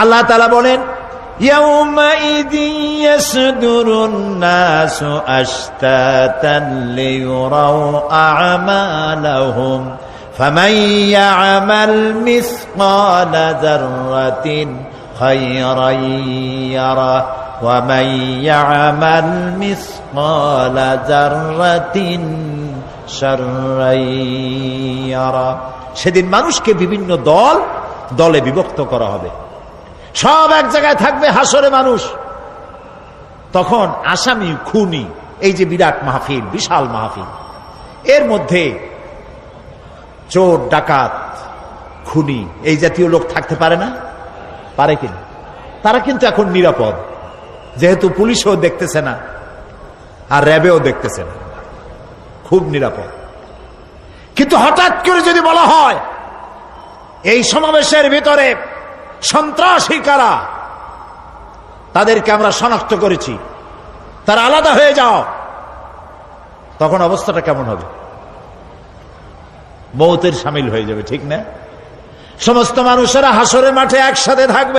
আল্লাহ তাআলা বলেন, ইয়াউমাইযিন ইয়াসদুরুন নাসু আশতাতান লিয়ুরাউ আ'মালাহুম ফামান ইয়া'মাল মিসকালা যাররাতিন খায়রান ইয়ারা ওয়া মান ইয়া'মাল মিসকালা যাররাতিন শাররান ইয়ারা। সেদিন মানুষকে বিভিন্ন দলে বিভক্ত করা হবে, সব এক জায়গায় থাকবে হাসরে মানুষ। তখন আসামি খুনি, এই যে বিরাট মাহফিল, বিশাল মাহফিল, এর মধ্যে চোর ডাকাত খুনি এই জাতীয় লোক থাকতে পারে না? পারে কিনা? তারা কিন্তু এখন নিরাপদ, যেহেতু পুলিশও দেখতেছে না আর র্যাবেও দেখতেছে না, খুব নিরাপদ। কিন্তু হঠাৎ করে যদি বলা হয় এই সমাবেশের ভিতরে সন্ত্রাসী কারা, তাদেরকে আমরা শনাক্ত করেছি, তারা আলাদা হয়ে যাও, তখন অবস্থাটা কেমন হবে? মৌতের শামিল হয়ে যাবে, ঠিক না? সমস্ত মানুষেরা হাসরের মাঠে একসাথে থাকবে।